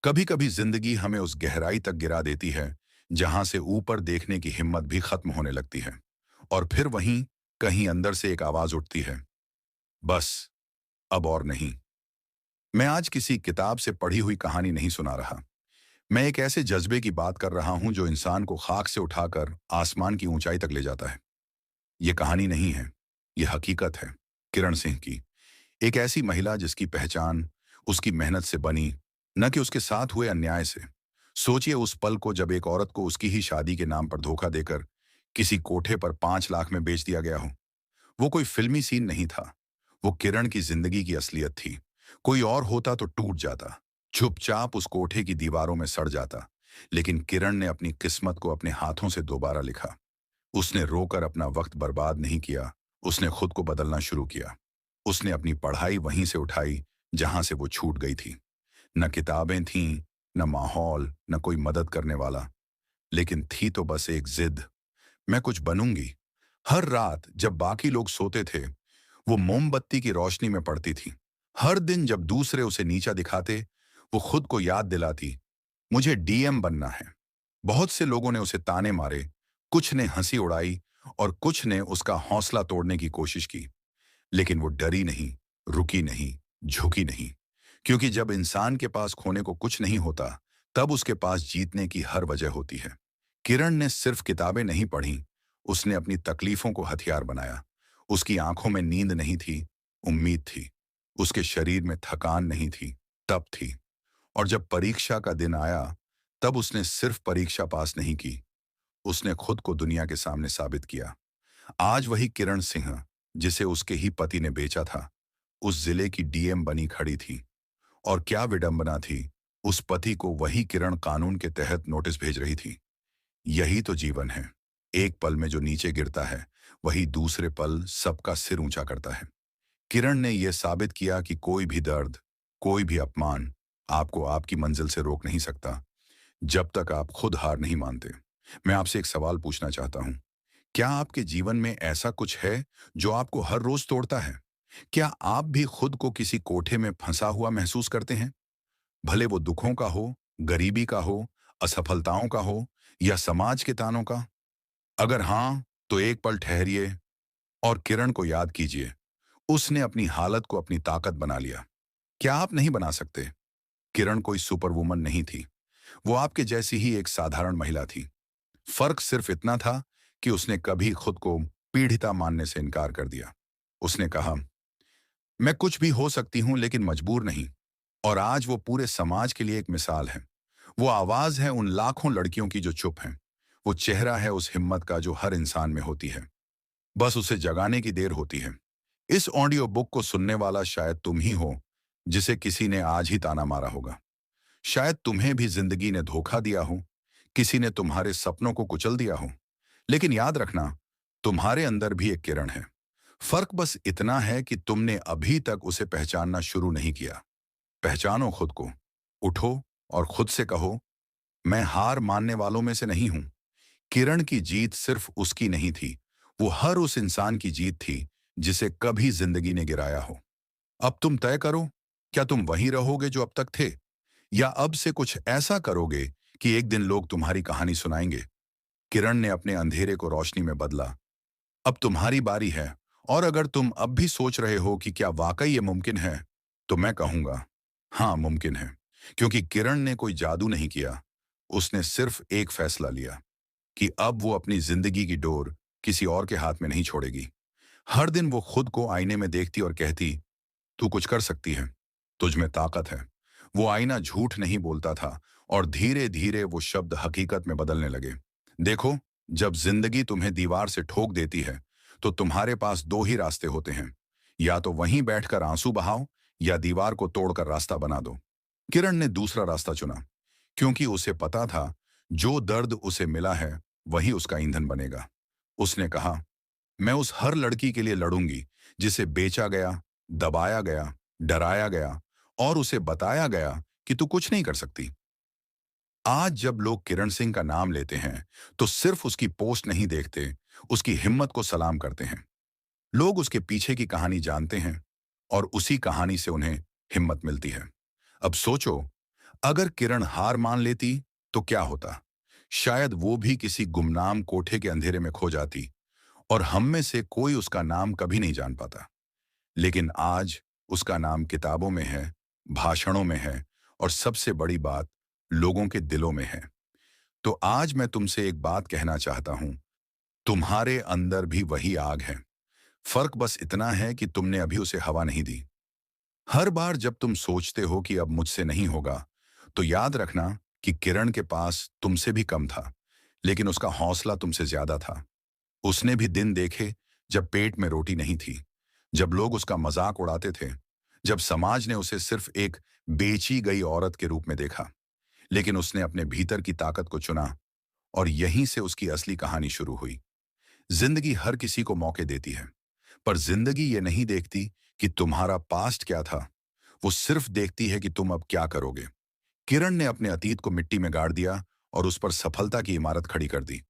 कभी कभी जिंदगी हमें उस गहराई तक गिरा देती है जहां से ऊपर देखने की हिम्मत भी खत्म होने लगती है। और फिर वहीं कहीं अंदर से एक आवाज उठती है, बस अब और नहीं। मैं आज किसी किताब से पढ़ी हुई कहानी नहीं सुना रहा। मैं एक ऐसे जज्बे की बात कर रहा हूं जो इंसान को खाक से उठाकर आसमान की ऊंचाई तक ले जाता है। ये कहानी नहीं है, ये हकीकत है। किरण सिंह की, एक ऐसी महिला जिसकी पहचान उसकी मेहनत से बनी, न कि उसके साथ हुए अन्याय से। सोचिए उस पल को जब एक औरत को उसकी ही शादी के नाम पर धोखा देकर किसी कोठे पर 5 लाख में बेच दिया गया हो। वो कोई फिल्मी सीन नहीं था, वो किरण की जिंदगी की असलियत थी। कोई और होता तो टूट जाता, चुपचाप उस कोठे की दीवारों में सड़ जाता। लेकिन किरण ने अपनी किस्मत को अपने हाथों से दोबारा लिखा। उसने रोकर अपना वक्त बर्बाद नहीं किया, उसने खुद को बदलना शुरू किया। उसने अपनी पढ़ाई वहीं से उठाई जहां से वो छूट गई थी। न किताबें थीं, न माहौल, न कोई मदद करने वाला, लेकिन थी तो बस एक जिद, मैं कुछ बनूंगी। हर रात जब बाकी लोग सोते थे, वो मोमबत्ती की रोशनी में पड़ती थी। हर दिन जब दूसरे उसे नीचा दिखाते, वो खुद को याद दिलाती, मुझे डीएम बनना है। बहुत से लोगों ने उसे ताने मारे, कुछ ने हंसी उड़ाई और कुछ ने उसका हौसला तोड़ने की कोशिश की। लेकिन वो डरी नहीं, रुकी नहीं, झुकी नहीं। क्योंकि जब इंसान के पास खोने को कुछ नहीं होता, तब उसके पास जीतने की हर वजह होती है। किरण ने सिर्फ किताबें नहीं पढ़ी, उसने अपनी तकलीफों को हथियार बनाया। उसकी आंखों में नींद नहीं थी, उम्मीद थी। उसके शरीर में थकान नहीं थी, तप थी। और जब परीक्षा का दिन आया, तब उसने सिर्फ परीक्षा पास नहीं की, उसने खुद को दुनिया के सामने साबित किया। आज वही किरण सिंह, जिसे उसके ही पति ने बेचा था, उस जिले की डीएम बनी खड़ी थी। और क्या विडंबना थी, उस पति को वही किरण कानून के तहत नोटिस भेज रही थी। यही तो जीवन है। एक पल में जो नीचे गिरता है, वही दूसरे पल सबका सिर ऊंचा करता है। किरण ने यह साबित किया कि कोई भी दर्द, कोई भी अपमान आपको आपकी मंजिल से रोक नहीं सकता, जब तक आप खुद हार नहीं मानते। मैं आपसे एक सवाल पूछना चाहता हूं, क्या आपके जीवन में ऐसा कुछ है जो आपको हर रोज तोड़ता है? क्या आप भी खुद को किसी कोठे में फंसा हुआ महसूस करते हैं? भले वो दुखों का हो, गरीबी का हो, असफलताओं का हो, या समाज के तानों का। अगर हाँ, तो एक पल ठहरिए और किरण को याद कीजिए। उसने अपनी हालत को अपनी ताकत बना लिया। क्या आप नहीं बना सकते? किरण कोई सुपर वुमन नहीं थी, वो आपके जैसी ही एक साधारण महिला थी। फर्क सिर्फ इतना था कि उसने कभी खुद को पीड़िता मानने से इनकार कर दिया। उसने कहा, मैं कुछ भी हो सकती हूं लेकिन मजबूर नहीं। और आज वो पूरे समाज के लिए एक मिसाल है। वो आवाज है उन लाखों लड़कियों की जो चुप हैं। वो चेहरा है उस हिम्मत का जो हर इंसान में होती है, बस उसे जगाने की देर होती है। इस ऑडियो बुक को सुनने वाला शायद तुम ही हो, जिसे किसी ने आज ही ताना मारा होगा। शायद तुम्हें भी जिंदगी ने धोखा दिया हो, किसी ने तुम्हारे सपनों को कुचल दिया हो। लेकिन याद रखना, तुम्हारे अंदर भी एक किरण है। फर्क बस इतना है कि तुमने अभी तक उसे पहचानना शुरू नहीं किया। पहचानो खुद को, उठो और खुद से कहो, मैं हार मानने वालों में से नहीं हूं। किरण की जीत सिर्फ उसकी नहीं थी, वो हर उस इंसान की जीत थी जिसे कभी जिंदगी ने गिराया हो। अब तुम तय करो, क्या तुम वहीं रहोगे जो अब तक थे, या अब से कुछ ऐसा करोगे कि एक दिन लोग तुम्हारी कहानी सुनाएंगे। किरण ने अपने अंधेरे को रोशनी में बदला। अब तुम्हारी बारी है। और अगर तुम अब भी सोच रहे हो कि क्या वाकई ये मुमकिन है, तो मैं कहूंगा, हाँ मुमकिन है। क्योंकि किरण ने कोई जादू नहीं किया, उसने सिर्फ एक फैसला लिया कि अब वो अपनी जिंदगी की डोर किसी और के हाथ में नहीं छोड़ेगी। हर दिन वो खुद को आईने में देखती और कहती, तू कुछ कर सकती है, तुझ में ताकत है। वो आईना झूठ नहीं बोलता था, और धीरे धीरे वो शब्द हकीकत में बदलने लगे। देखो, जब जिंदगी तुम्हें दीवार से ठोक देती है, तो तुम्हारे पास दो ही रास्ते होते हैं। या तो वहीं बैठकर आंसू बहाओ, या दीवार को तोड़कर रास्ता बना दो। किरण ने दूसरा रास्ता चुना, क्योंकि उसे पता था जो दर्द उसे मिला है वही उसका ईंधन बनेगा। उसने कहा, मैं उस हर लड़की के लिए लड़ूंगी जिसे बेचा गया, दबाया गया, डराया गया और उसे बताया गया कि तू कुछ नहीं कर सकती। आज जब लोग किरण सिंह का नाम लेते हैं, तो सिर्फ उसकी पोस्ट नहीं देखते, उसकी हिम्मत को सलाम करते हैं। लोग उसके पीछे की कहानी जानते हैं, और उसी कहानी से उन्हें हिम्मत मिलती है। अब सोचो, अगर किरण हार मान लेती तो क्या होता? शायद वो भी किसी गुमनाम कोठे के अंधेरे में खो जाती और हम में से कोई उसका नाम कभी नहीं जान पाता। लेकिन आज उसका नाम किताबों में है, भाषणों में है और सबसे बड़ी बात, लोगों के दिलों में है। तो आज मैं तुमसे एक बात कहना चाहता हूं, तुम्हारे अंदर भी वही आग है। फर्क बस इतना है कि तुमने अभी उसे हवा नहीं दी। हर बार जब तुम सोचते हो कि अब मुझसे नहीं होगा, तो याद रखना कि किरण के पास तुमसे भी कम था, लेकिन उसका हौसला तुमसे ज्यादा था। उसने भी दिन देखे जब पेट में रोटी नहीं थी, जब लोग उसका मजाक उड़ाते थे, जब समाज ने उसे सिर्फ एक बेची गई औरत के रूप में देखा। लेकिन उसने अपने भीतर की ताकत को चुना और यहीं से उसकी असली कहानी शुरू हुई। जिंदगी हर किसी को मौके देती है, पर जिंदगी ये नहीं देखती कि तुम्हारा पास्ट क्या था, वो सिर्फ देखती है कि तुम अब क्या करोगे। किरण ने अपने अतीत को मिट्टी में गाड़ दिया और उस पर सफलता की इमारत खड़ी कर दी।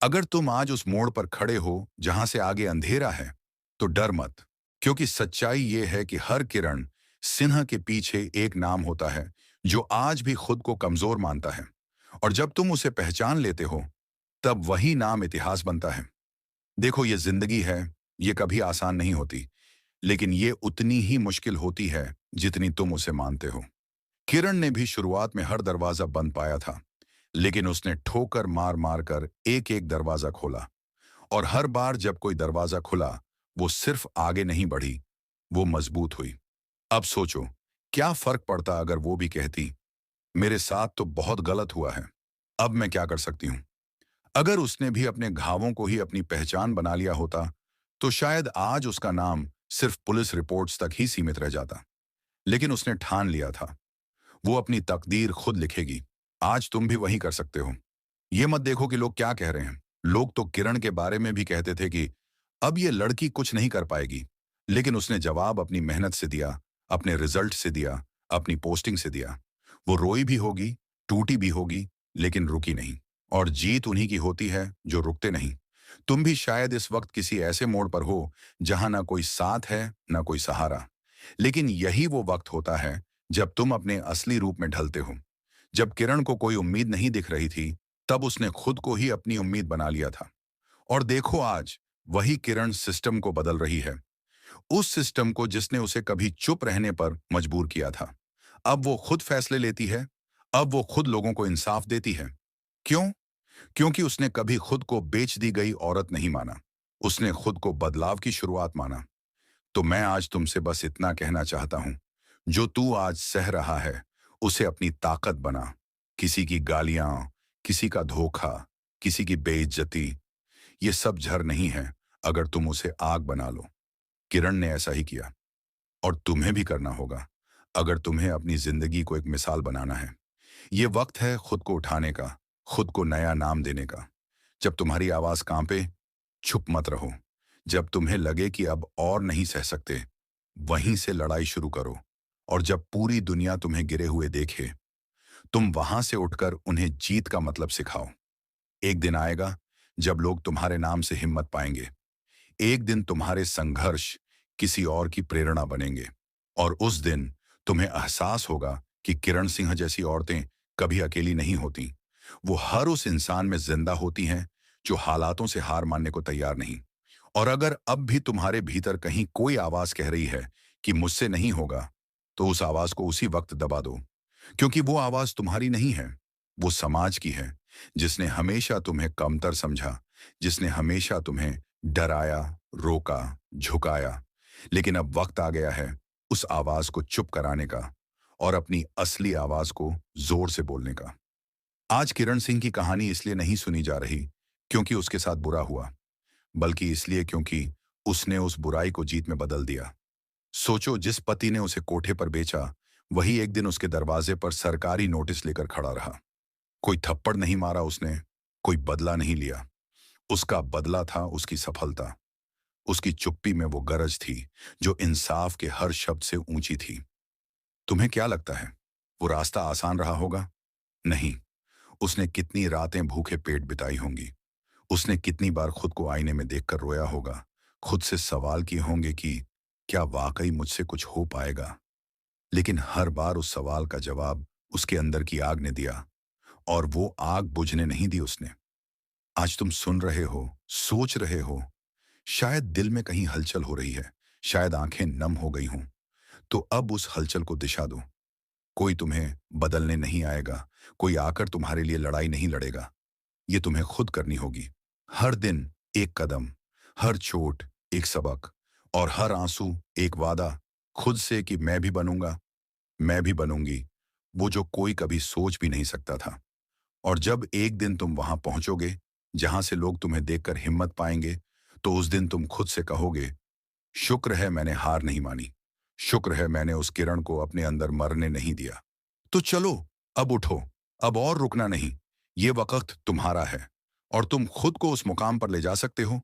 अगर तुम आज उस मोड़ पर खड़े हो जहां से आगे अंधेरा है, तो डर मत, क्योंकि सच्चाई ये है कि हर किरण सिन्हा के पीछे एक नाम होता है जो आज भी खुद को कमजोर मानता है। और जब तुम उसे पहचान लेते हो, तब वही नाम इतिहास बनता है। देखो, ये जिंदगी है, ये कभी आसान नहीं होती, लेकिन ये उतनी ही मुश्किल होती है जितनी तुम उसे मानते हो। किरण ने भी शुरुआत में हर दरवाजा बंद पाया था, लेकिन उसने ठोकर मार मार कर एक एक दरवाजा खोला। और हर बार जब कोई दरवाजा खुला, वो सिर्फ आगे नहीं बढ़ी, वो मजबूत हुई। अब सोचो, क्या फर्क पड़ता अगर वो भी कहती, मेरे साथ तो बहुत गलत हुआ है, अब मैं क्या कर सकती हूँ। अगर उसने भी अपने घावों को ही अपनी पहचान बना लिया होता, तो शायद आज उसका नाम सिर्फ पुलिस रिपोर्ट्स तक ही सीमित रह जाता। लेकिन उसने ठान लिया था, वो अपनी तकदीर खुद लिखेगी। आज तुम भी वही कर सकते हो। ये मत देखो कि लोग क्या कह रहे हैं। लोग तो किरण के बारे में भी कहते थे कि अब ये लड़की कुछ नहीं कर पाएगी, लेकिन उसने जवाब अपनी मेहनत से दिया, अपने रिजल्ट से दिया, अपनी पोस्टिंग से दिया। वो रोई भी होगी, टूटी भी होगी, लेकिन रुकी नहीं। और जीत उन्हीं की होती है जो रुकते नहीं। तुम भी शायद इस वक्त किसी ऐसे मोड़ पर हो जहां ना कोई साथ है, ना कोई सहारा। लेकिन यही वो वक्त होता है जब तुम अपने असली रूप में ढलते हो। जब किरण को कोई उम्मीद नहीं दिख रही थी, तब उसने खुद को ही अपनी उम्मीद बना लिया था। और देखो आज, वही किरण सिस्टम को बदल रही है। उस सिस्टम को जिसने उसे कभी चुप रहने पर मजबूर किया था। अब वो खुद फैसले लेती है, अब वो खुद लोगों को इंसाफ देती है। क्यों? क्योंकि उसने कभी खुद को बेच दी गई औरत नहीं माना। उसने खुद को बदलाव की शुरुआत माना। तो मैं आज तुमसे बस इतना कहना चाहता हूं, जो तू आज सह रहा है, उसे अपनी ताकत बना। किसी की गालियां, किसी का धोखा, किसी की बेइज्जती, ये सब झर नहीं है अगर तुम उसे आग बना लो। किरण ने ऐसा ही किया, और तुम्हें भी करना होगा अगर तुम्हें अपनी जिंदगी को एक मिसाल बनाना है। ये वक्त है खुद को उठाने का, खुद को नया नाम देने का। जब तुम्हारी आवाज कांपे, चुप मत रहो। जब तुम्हें लगे कि अब और नहीं सह सकते, वहीं से लड़ाई शुरू करो। और जब पूरी दुनिया तुम्हें गिरे हुए देखे, तुम वहां से उठकर उन्हें जीत का मतलब सिखाओ। एक दिन आएगा जब लोग तुम्हारे नाम से हिम्मत पाएंगे। एक दिन तुम्हारे संघर्ष किसी और की प्रेरणा बनेंगे। और उस दिन तुम्हें एहसास होगा कि किरण सिंह जैसी औरतें कभी अकेली नहीं होती। वो हर उस इंसान में जिंदा होती हैं जो हालातों से हार मानने को तैयार नहीं। और अगर अब भी तुम्हारे भीतर कहीं कोई आवाज कह रही है कि मुझसे नहीं होगा, तो उस आवाज को उसी वक्त दबा दो। क्योंकि वो आवाज तुम्हारी नहीं है, वो समाज की है, जिसने हमेशा तुम्हें कमतर समझा, जिसने हमेशा तुम्हें डराया, रोका, झुकाया। लेकिन अब वक्त आ गया है उस आवाज को चुप कराने का और अपनी असली आवाज को जोर से बोलने का। आज किरण सिंह की कहानी इसलिए नहीं सुनी जा रही क्योंकि उसके साथ बुरा हुआ, बल्कि इसलिए क्योंकि उसने उस बुराई को जीत में बदल दिया। सोचो, जिस पति ने उसे कोठे पर बेचा, वही एक दिन उसके दरवाजे पर सरकारी नोटिस लेकर खड़ा रहा। कोई थप्पड़ नहीं मारा उसने, कोई बदला नहीं लिया। उसका बदला था उसकी सफलता। उसकी चुप्पी में वो गरज थी जो इंसाफ के हर शब्द से ऊंची थी। तुम्हें क्या लगता है, वो रास्ता आसान रहा होगा? नहीं। उसने कितनी रातें भूखे पेट बिताई होंगी। उसने कितनी बार खुद को आईने में देखकर रोया होगा, खुद से सवाल किए होंगे कि क्या वाकई मुझसे कुछ हो पाएगा। लेकिन हर बार उस सवाल का जवाब उसके अंदर की आग ने दिया, और वो आग बुझने नहीं दी उसने। आज तुम सुन रहे हो, सोच रहे हो, शायद दिल में कहीं हलचल हो रही है, शायद आंखें नम हो गई हों। तो अब उस हलचल को दिशा दो। कोई तुम्हें बदलने नहीं आएगा, कोई आकर तुम्हारे लिए लड़ाई नहीं लड़ेगा। ये तुम्हें खुद करनी होगी। हर दिन एक कदम, हर चोट एक सबक, और हर आंसू एक वादा खुद से कि मैं भी बनूंगा, मैं भी बनूंगी वो जो कोई कभी सोच भी नहीं सकता था। और जब एक दिन तुम वहां पहुंचोगे जहां से लोग तुम्हें देखकर हिम्मत पाएंगे, तो उस दिन तुम खुद से कहोगे, शुक्र है मैंने हार नहीं मानी, शुक्र है मैंने उस किरण को अपने अंदर मरने नहीं दिया। तो चलो, अब उठो, अब और रुकना नहीं। ये वक्त तुम्हारा है, और तुम खुद को उस मुकाम पर ले जा सकते हो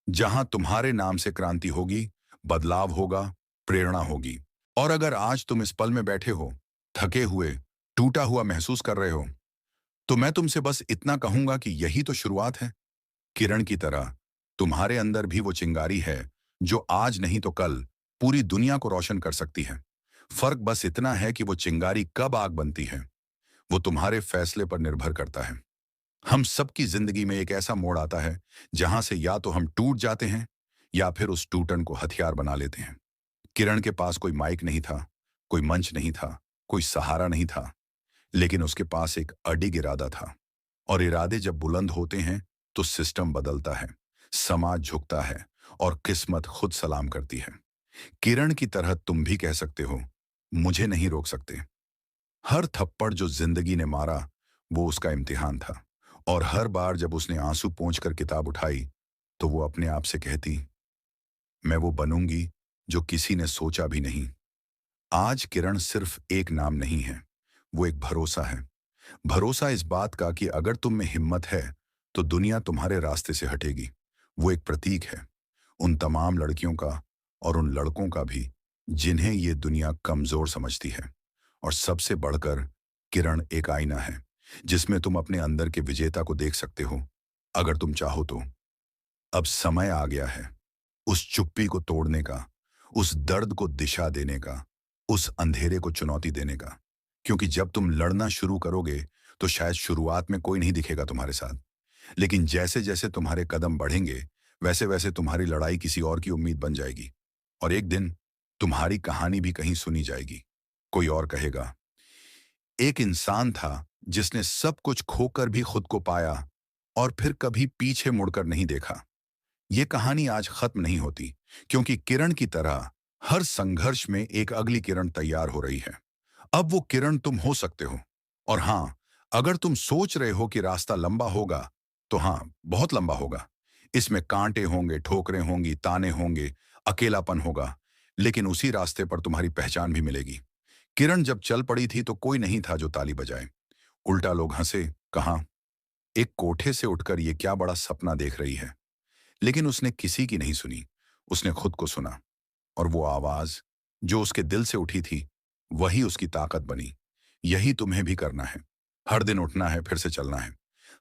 जहां तुम्हारे नाम से क्रांति होगी, बदलाव होगा, प्रेरणा होगी। और अगर आज तुम इस पल में बैठे हो, थके हुए, टूटा हुआ महसूस कर रहे हो, तो मैं तुमसे बस इतना कहूंगा कि यही तो शुरुआत है। किरण की तरह तुम्हारे अंदर भी वो चिंगारी है जो आज नहीं तो कल पूरी दुनिया को रोशन कर सकती है। फर्क बस इतना है कि वो चिंगारी कब आग बनती है, वो तुम्हारे फैसले पर निर्भर करता है। हम सबकी जिंदगी में एक ऐसा मोड़ आता है जहां से या तो हम टूट जाते हैं, या फिर उस टूटन को हथियार बना लेते हैं। किरण के पास कोई माइक नहीं था, कोई मंच नहीं था, कोई सहारा नहीं था, लेकिन उसके पास एक अडिग इरादा था। और इरादे जब बुलंद होते हैं तो सिस्टम बदलता है, समाज झुकता है, और किस्मत खुद सलाम करती है। किरण की तरह तुम भी कह सकते हो, मुझे नहीं रोक सकते। हर थप्पड़ जो जिंदगी ने मारा, वो उसका इम्तिहान था। और हर बार जब उसने आंसू पोंछकर किताब उठाई, तो वो अपने आप से कहती, मैं वो बनूंगी जो किसी ने सोचा भी नहीं। आज किरण सिर्फ एक नाम नहीं है, वो एक भरोसा है। भरोसा इस बात का कि अगर तुम में हिम्मत है, तो दुनिया तुम्हारे रास्ते से हटेगी। वो एक प्रतीक है, उन तमाम लड़कियों का और उन लड़कों का भी जिन्हें ये दुनिया कमजोर समझती है। और सबसे बढ़कर, किरण एक आईना है जिसमें तुम अपने अंदर के विजेता को देख सकते हो, अगर तुम चाहो तो। अब समय आ गया है उस चुप्पी को तोड़ने का, उस दर्द को दिशा देने का, उस अंधेरे को चुनौती देने का। क्योंकि जब तुम लड़ना शुरू करोगे, तो शायद शुरुआत में कोई नहीं दिखेगा तुम्हारे साथ, लेकिन जैसे जैसे तुम्हारे कदम बढ़ेंगे, वैसे वैसे तुम्हारी लड़ाई किसी और की उम्मीद बन जाएगी। और एक दिन तुम्हारी कहानी भी कहीं सुनी जाएगी। कोई और कहेगा, एक इंसान था जिसने सब कुछ खोकर भी खुद को पाया, और फिर कभी पीछे मुड़कर नहीं देखा। ये कहानी आज खत्म नहीं होती, क्योंकि किरण की तरह हर संघर्ष में एक अगली किरण तैयार हो रही है। अब वो किरण तुम हो सकते हो। और हाँ, अगर तुम सोच रहे हो कि रास्ता लंबा होगा, तो हाँ, बहुत लंबा होगा। इसमें कांटे होंगे, ठोकरें होंगी, ताने होंगे, अकेलापन होगा, लेकिन उसी रास्ते पर तुम्हारी पहचान भी मिलेगी। किरण जब चल पड़ी थी तो कोई नहीं था जो ताली बजाए। उल्टा लोग हंसे, कहा, एक कोठे से उठकर ये क्या बड़ा सपना देख रही है। लेकिन उसने किसी की नहीं सुनी, उसने खुद को सुना। और वो आवाज जो उसके दिल से उठी थी, वही उसकी ताकत बनी। यही तुम्हें भी करना है। हर दिन उठना है, फिर से चलना है।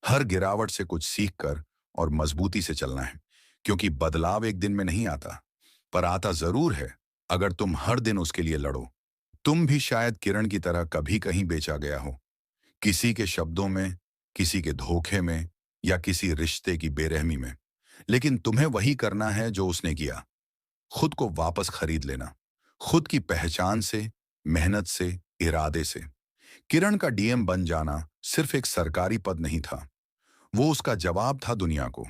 हर गिरावट से कुछ सीख कर और मजबूती से चलना है। क्योंकि बदलाव एक दिन में नहीं आता, पर आता जरूर है अगर तुम हर दिन उसके लिए लड़ो। तुम भी शायद किरण की तरह कभी कहीं बेचा गया हो, किसी के शब्दों में, किसी के धोखे में, या किसी रिश्ते की बेरहमी में। लेकिन तुम्हें वही करना है जो उसने किया, खुद को वापस खरीद लेना, खुद की पहचान से, मेहनत से, इरादे से। किरण का डीएम बन जाना सिर्फ एक सरकारी पद नहीं था, वो उसका जवाब था दुनिया को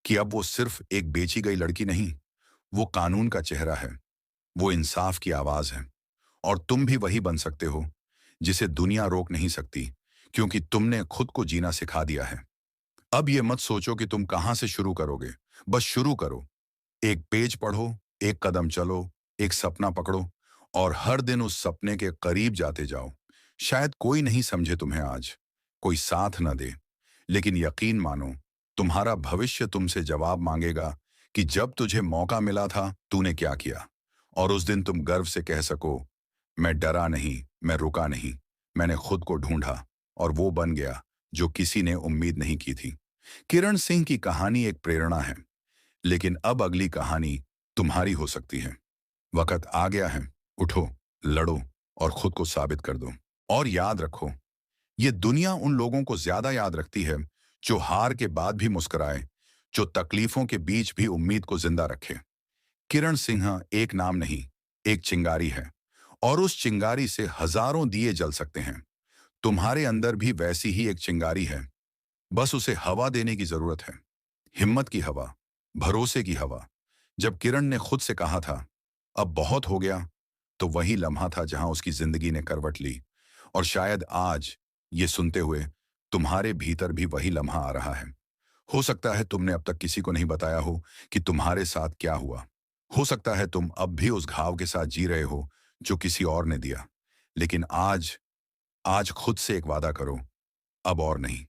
कि अब वो सिर्फ एक बेची गई लड़की नहीं, वो कानून का चेहरा है, वो इंसाफ की आवाज है। और तुम भी वही बन सकते हो जिसे दुनिया रोक नहीं सकती, क्योंकि तुमने खुद को जीना सिखा दिया है। अब ये मत सोचो कि तुम कहां से शुरू करोगे, बस शुरू करो। एक पेज पढ़ो, एक कदम चलो, एक सपना पकड़ो, और हर दिन उस सपने के करीब जाते जाओ। शायद कोई नहीं समझे तुम्हें आज, कोई साथ न दे, लेकिन यकीन मानो, तुम्हारा भविष्य तुमसे जवाब मांगेगा कि जब तुझे मौका मिला था तूने क्या किया। और उस दिन तुम गर्व से कह सको, मैं डरा नहीं, मैं रुका नहीं, मैंने खुद को ढूंढा, और वो बन गया जो किसी ने उम्मीद नहीं की थी। किरण सिंह की कहानी एक प्रेरणा है, लेकिन अब अगली कहानी तुम्हारी हो सकती है। वक्त आ गया है, उठो, लड़ो, और खुद को साबित कर दो। और याद रखो, ये दुनिया उन लोगों को ज्यादा याद रखती है जो हार के बाद भी मुस्कुराए, जो तकलीफों के बीच भी उम्मीद को जिंदा रखे। किरण सिन्हा एक नाम नहीं, एक चिंगारी है, और उस चिंगारी से हजारों दिए जल सकते हैं। तुम्हारे अंदर भी वैसी ही एक चिंगारी है, बस उसे हवा देने की जरूरत है। हिम्मत की हवा, भरोसे की हवा। जब किरण ने खुद से कहा था, अब बहुत हो गया, तो वही लम्हा था जहां उसकी जिंदगी ने करवट ली। और शायद आज, ये सुनते हुए, तुम्हारे भीतर भी वही लम्हा आ रहा है। हो सकता है तुमने अब तक किसी को नहीं बताया हो कि तुम्हारे साथ क्या हुआ। हो सकता है तुम अब भी उस घाव के साथ जी रहे हो जो किसी और ने दिया। लेकिन आज, आज खुद से एक वादा करो, अब और नहीं।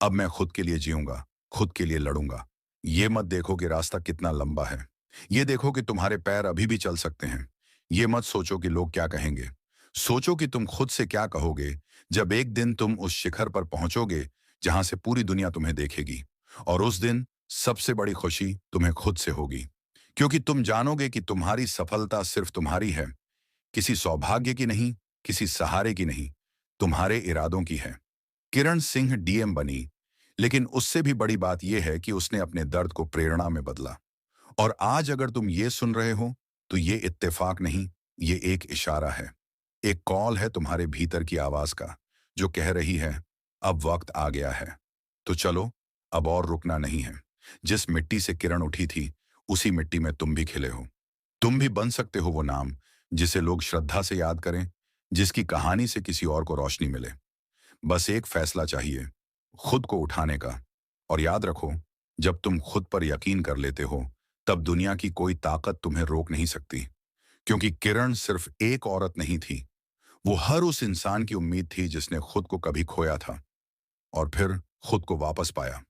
अब मैं खुद के लिए जीऊंगा, खुद के लिए लड़ूंगा। ये मत देखो कि रास्ता कितना लंबा है। ये देखो कि तुम्हारे पैर अभी भी चल सकते हैं। ये मत सोचो कि लोग क्या कहेंगे। सोचो कि तुम खुद से क्या कहोगे जब एक दिन तुम उस शिखर पर पहुंचोगे जहां से पूरी दुनिया तुम्हें देखेगी। और उस दिन सबसे बड़ी खुशी तुम्हें खुद से होगी, क्योंकि तुम जानोगे कि तुम्हारी सफलता सिर्फ तुम्हारी है, किसी सौभाग्य की नहीं, किसी सहारे की नहीं, तुम्हारे इरादों की है। किरण सिंह डीएम बनी, लेकिन उससे भी बड़ी बात यह है कि उसने अपने दर्द को प्रेरणा में बदला। और आज अगर तुम ये सुन रहे हो, तो ये इत्तेफाक नहीं, ये एक इशारा है। एक कॉल है तुम्हारे भीतर की आवाज का, जो कह रही है, अब वक्त आ गया है। तो चलो, अब और रुकना नहीं है। जिस मिट्टी से किरण उठी थी, उसी मिट्टी में तुम भी खिले हो। तुम भी बन सकते हो वो नाम जिसे लोग श्रद्धा से याद करें, जिसकी कहानी से किसी और को रोशनी मिले। बस एक फैसला चाहिए, खुद को उठाने का। और याद रखो, जब तुम खुद पर यकीन कर लेते हो, तब दुनिया की कोई ताकत तुम्हें रोक नहीं सकती। क्योंकि किरण सिर्फ एक औरत नहीं थी, वो हर उस इंसान की उम्मीद थी जिसने खुद को कभी खोया था और फिर खुद को वापस पाया।